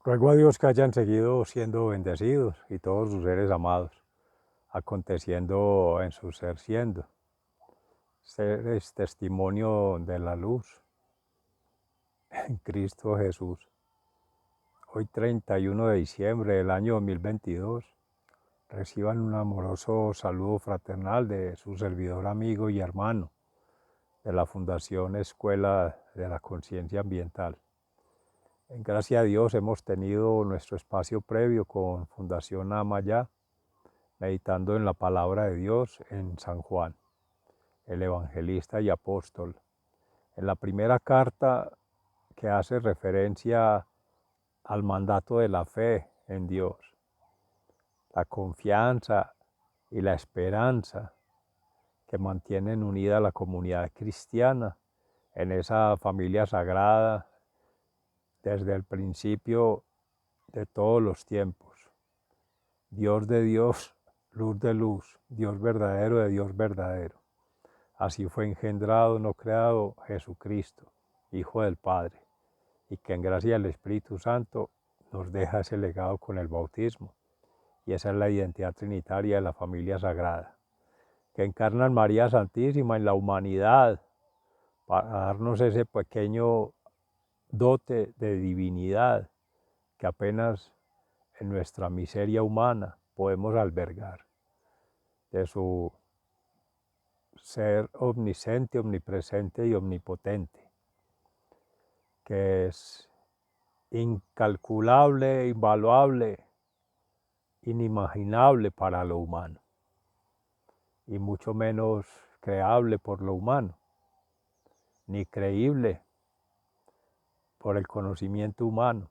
Ruego a Dios que hayan seguido siendo bendecidos y todos sus seres amados, aconteciendo en su ser siendo, seres testimonio de la luz en Cristo Jesús. Hoy 31 de diciembre del año 2022, reciban un amoroso saludo fraternal de su servidor amigo y hermano de la Fundación Escuela de la Conciencia Ambiental. En gracia a Dios hemos tenido nuestro espacio previo con Fundación Amayá, meditando en la palabra de Dios en San Juan, el evangelista y apóstol. En la primera carta que hace referencia al mandato de la fe en Dios, la confianza y la esperanza que mantienen unida a la comunidad cristiana en esa familia sagrada desde el principio de todos los tiempos. Dios de Dios, luz de luz, Dios verdadero de Dios verdadero. Así fue engendrado, no creado, Jesucristo, Hijo del Padre, y que en gracia del Espíritu Santo nos deja ese legado con el bautismo. Y esa es la identidad trinitaria de la familia sagrada, que encarna en María Santísima en la humanidad, para darnos ese pequeño dote de divinidad que apenas en nuestra miseria humana podemos albergar, de su ser omnisciente, omnipresente y omnipotente, que es incalculable, invaluable, inimaginable para lo humano, y mucho menos creable por lo humano, ni creíble por el conocimiento humano,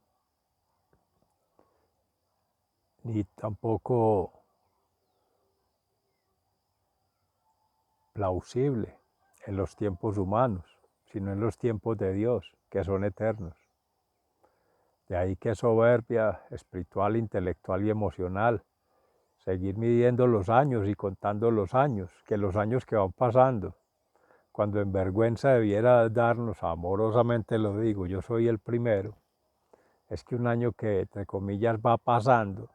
ni tampoco plausible en los tiempos humanos, sino en los tiempos de Dios, que son eternos. De ahí que soberbia espiritual, intelectual y emocional, seguir midiendo los años y contando los años que van pasando, cuando en vergüenza debiera darnos, amorosamente lo digo, yo soy el primero, es que un año que, entre comillas, va pasando,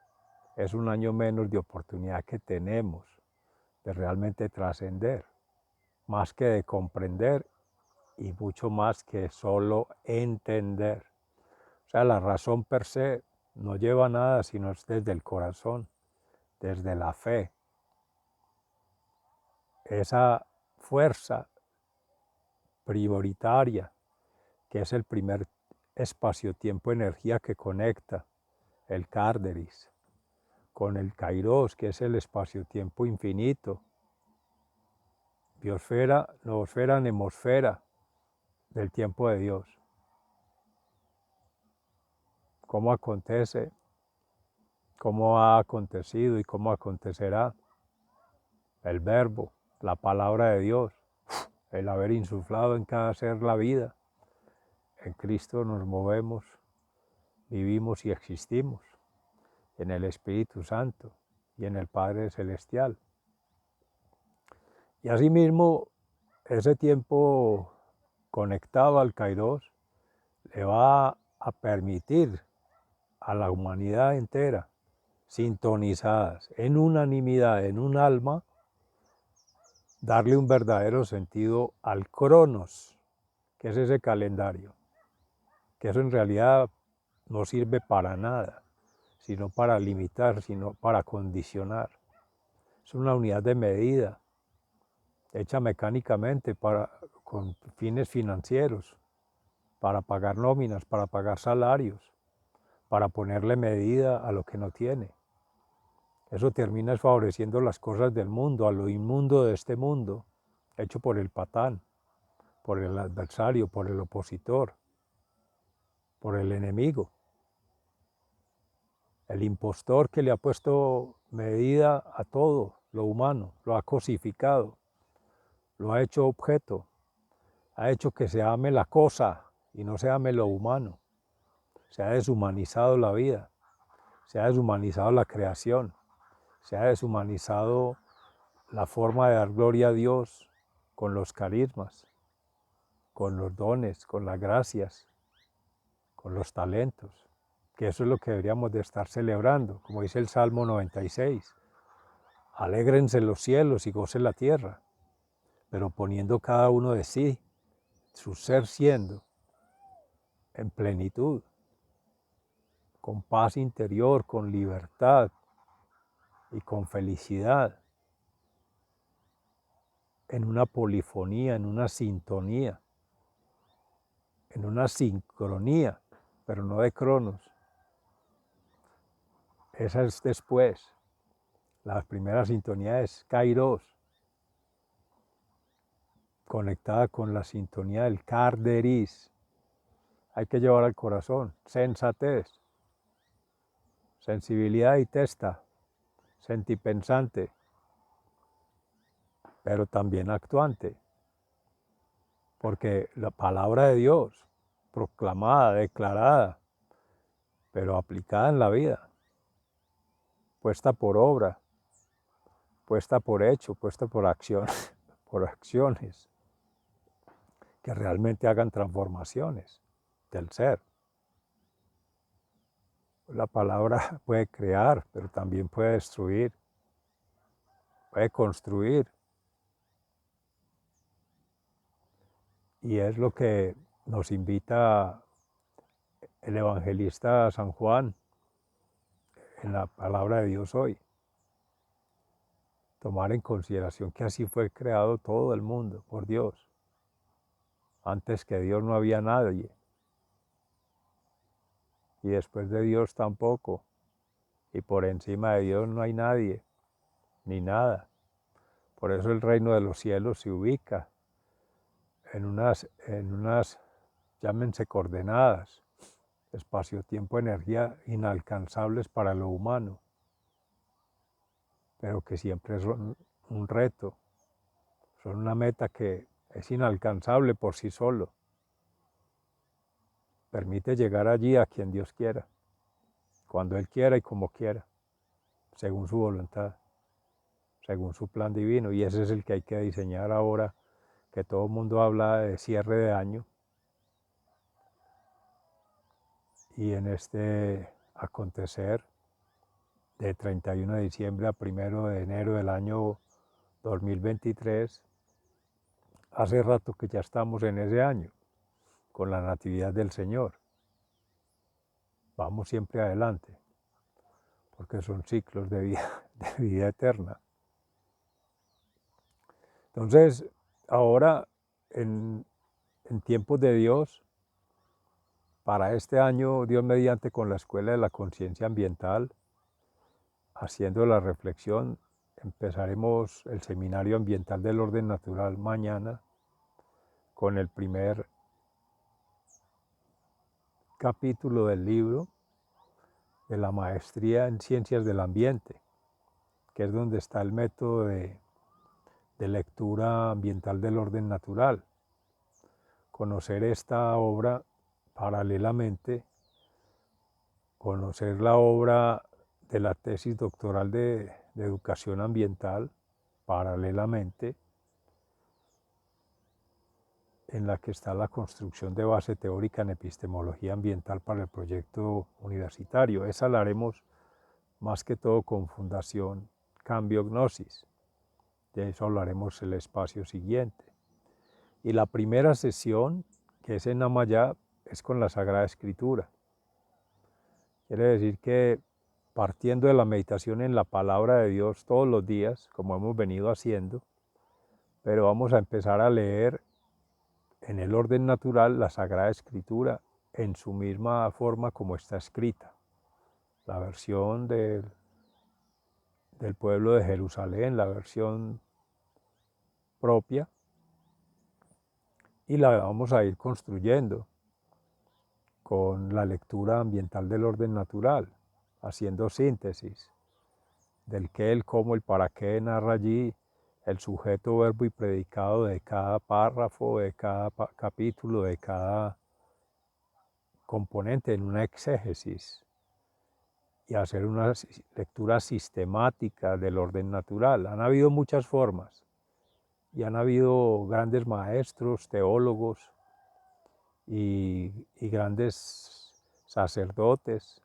es un año menos de oportunidad que tenemos de realmente trascender, más que de comprender y mucho más que solo entender. O sea, la razón per se no lleva a nada sino es desde el corazón, desde la fe. Esa fuerza prioritaria, que es el primer espacio-tiempo-energía que conecta el Cárderis con el Kairos, que es el espacio-tiempo infinito, biosfera, noosfera, nemosfera del tiempo de Dios. ¿Cómo acontece? ¿Cómo ha acontecido y cómo acontecerá? El verbo, la palabra de Dios, el haber insuflado en cada ser la vida. En Cristo nos movemos, vivimos y existimos, en el Espíritu Santo y en el Padre Celestial. Y asimismo, ese tiempo conectado al Kairos le va a permitir a la humanidad entera, sintonizadas en unanimidad, en un alma, darle un verdadero sentido al Cronos, que es ese calendario, que eso en realidad no sirve para nada, sino para limitar, sino para condicionar. Es una unidad de medida, hecha mecánicamente con fines financieros, para pagar nóminas, para pagar salarios, para ponerle medida a lo que no tiene. Eso termina favoreciendo las cosas del mundo, a lo inmundo de este mundo, hecho por el patán, por el adversario, por el opositor, por el enemigo, el impostor que le ha puesto medida a todo lo humano, lo ha cosificado, lo ha hecho objeto, ha hecho que se ame la cosa y no se ame lo humano. Se ha deshumanizado la vida, se ha deshumanizado la creación, se ha deshumanizado la forma de dar gloria a Dios con los carismas, con los dones, con las gracias, con los talentos. que eso es lo que deberíamos de estar celebrando, como dice el Salmo 96. Alégrense los cielos y goce la tierra, pero poniendo cada uno de sí, su ser siendo, en plenitud, con paz interior, con libertad y con felicidad, en una polifonía, en una sintonía, en una sincronía, pero no de cronos. Esa es después. La primera sintonía es kairos, conectada con la sintonía del karderis. Hay que llevar al corazón sensatez, sensibilidad y testa, sentipensante, pero también actuante, porque la palabra de Dios, proclamada, declarada, pero aplicada en la vida, puesta por obra, puesta por hecho, puesta por acción, por acciones que realmente hagan transformaciones del ser. La palabra puede crear, pero también puede destruir, puede construir. Y es lo que nos invita el evangelista San Juan en la palabra de Dios hoy. Tomar en consideración que así fue creado todo el mundo por Dios. Antes que Dios no había nadie. Y después de Dios tampoco. Y por encima de Dios no hay nadie, ni nada. Por eso el reino de los cielos se ubica en unas llámense coordenadas, espacio, tiempo, energía inalcanzables para lo humano, pero que siempre son un reto, son una meta que es inalcanzable por sí solo. Permite llegar allí a quien Dios quiera, cuando Él quiera y como quiera, según su voluntad, según su plan divino, y ese es el que hay que diseñar ahora, que todo el mundo habla de cierre de año, y en este acontecer de 31 de diciembre a 1 de enero del año 2023, hace rato que ya estamos en ese año, con la natividad del Señor. Vamos siempre adelante, porque son ciclos de vida eterna. Entonces, ahora, en tiempos de Dios, para este año, Dios mediante con la Escuela de la Conciencia Ambiental, haciendo la reflexión, empezaremos el Seminario Ambiental del Orden Natural mañana con el primer capítulo del libro de la Maestría en Ciencias del Ambiente, que es donde está el método de lectura ambiental del orden natural. Conocer esta obra paralelamente, conocer la obra de la tesis doctoral de educación ambiental paralelamente, en la que está la construcción de base teórica en epistemología ambiental para el proyecto universitario. Esa la haremos más que todo con Fundación Cambio Gnosis. De eso hablaremos el espacio siguiente. Y la primera sesión, que es en Amayá, es con la Sagrada Escritura. Quiere decir que partiendo de la meditación en la palabra de Dios todos los días, como hemos venido haciendo, pero vamos a empezar a leer en el orden natural la Sagrada Escritura en su misma forma como está escrita. La versión del pueblo de Jerusalén, la versión propia, y la vamos a ir construyendo con la lectura ambiental del orden natural, haciendo síntesis del qué, el cómo, el para qué narra allí el sujeto, verbo y predicado de cada párrafo, de cada capítulo, de cada componente en una exégesis, y hacer una lectura sistemática del orden natural. Han habido muchas formas y han habido grandes maestros, teólogos y grandes sacerdotes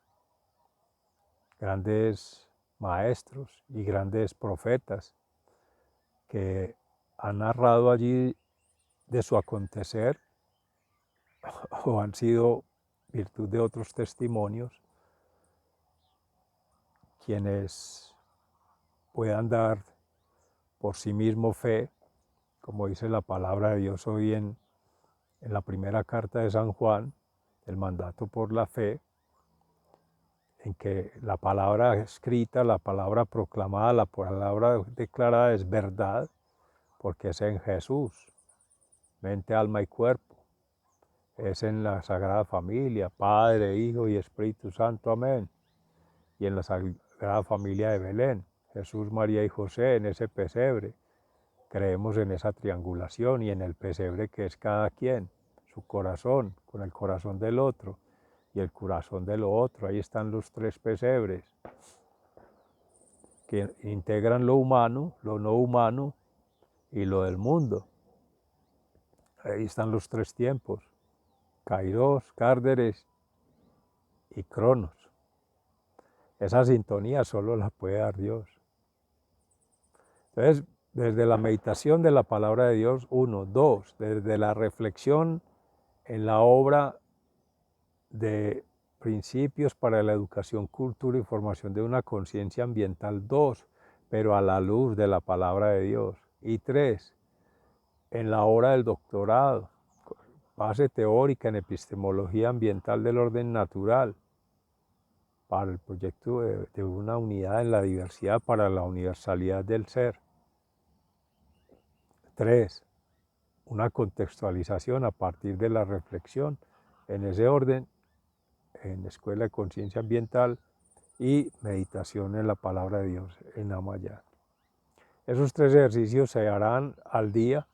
grandes maestros y grandes profetas que han narrado allí de su acontecer o han sido virtud de otros testimonios quienes puedan dar por sí mismo fe, como dice la palabra de Dios hoy en la primera carta de San Juan, el mandato por la fe, en que la palabra escrita, la palabra proclamada, la palabra declarada es verdad, porque es en Jesús, mente, alma y cuerpo. Es en la Sagrada Familia, Padre, Hijo y Espíritu Santo, amén. Y en la Sagrada Familia de Belén, Jesús, María y José, en ese pesebre. Creemos en esa triangulación y en el pesebre que es cada quien, su corazón, con el corazón del otro y el corazón de lo otro. Ahí están los tres pesebres que integran lo humano, lo no humano y lo del mundo. Ahí están los tres tiempos, Kairos, Cárderes y Cronos. Esa sintonía solo la puede dar Dios. Entonces, desde la meditación de la palabra de Dios, 1, 2, desde la reflexión en la obra de principios para la educación, cultura y formación de una conciencia ambiental, 2, pero a la luz de la palabra de Dios. Y 3, en la obra del doctorado, base teórica en epistemología ambiental del orden natural, para el proyecto de una unidad en la diversidad para la universalidad del ser. 3, una contextualización a partir de la reflexión en ese orden, en Escuela de Conciencia Ambiental y meditación en la palabra de Dios en Amayá. Esos 3 ejercicios se harán al día,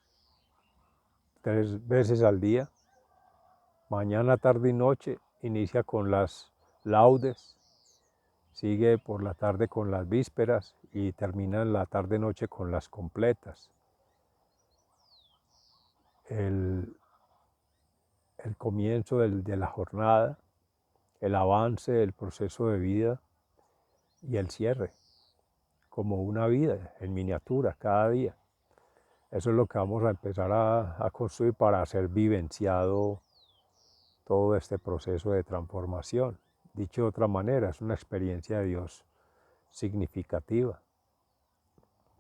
3 veces al día, mañana, tarde y noche. Inicia con las laudes, sigue por la tarde con las vísperas y termina en la tarde-noche con las completas. El comienzo de la jornada, el avance, el proceso de vida y el cierre, como una vida en miniatura cada día. Eso es lo que vamos a empezar a construir para hacer vivenciado todo este proceso de transformación. Dicho de otra manera, es una experiencia de Dios significativa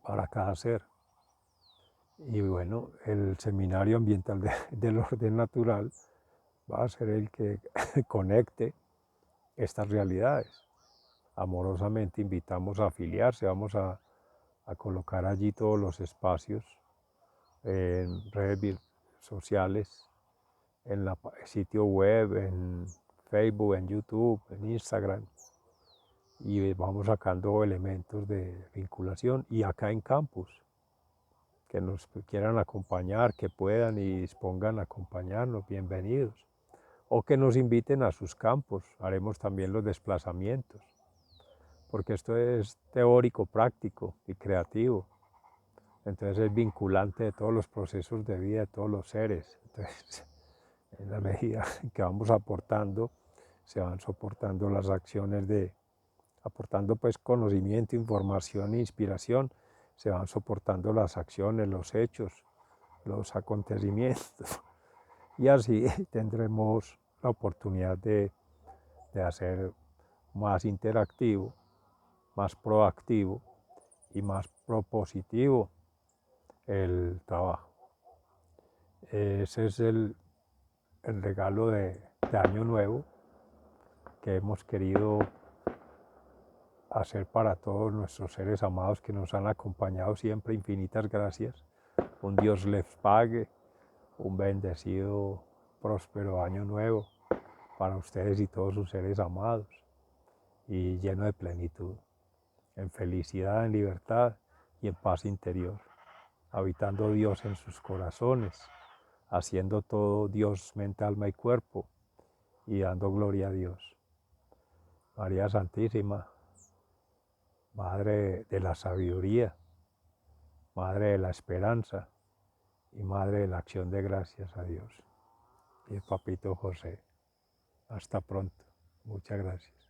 para cada ser. Y bueno, el seminario ambiental del orden natural va a ser el que conecte estas realidades. Amorosamente invitamos a afiliarse, vamos a colocar allí todos los espacios en redes sociales, en el sitio web, en Facebook, en YouTube, en Instagram, y vamos sacando elementos de vinculación. Y acá en campus, que nos quieran acompañar, que puedan y dispongan a acompañarnos, bienvenidos. O que nos inviten a sus campos, haremos también los desplazamientos, porque esto es teórico, práctico y creativo. Entonces es vinculante de todos los procesos de vida de todos los seres. Entonces, en la medida que vamos aportando, se van soportando las acciones aportando pues conocimiento, información e inspiración, se van soportando las acciones, los hechos, los acontecimientos. Y así tendremos la oportunidad de hacer más interactivo, más proactivo y más propositivo el trabajo. Ese es el regalo de Año Nuevo que hemos querido hacer para todos nuestros seres amados que nos han acompañado siempre. Infinitas gracias. Un Dios les pague. Un bendecido, próspero Año Nuevo para ustedes y todos sus seres amados, y lleno de plenitud, en felicidad, en libertad y en paz interior, habitando Dios en sus corazones, haciendo todo Dios, mente, alma y cuerpo, y dando gloria a Dios. María Santísima, Madre de la sabiduría, Madre de la esperanza y Madre de la acción de gracias a Dios. Y el Papito José. Hasta pronto. Muchas gracias.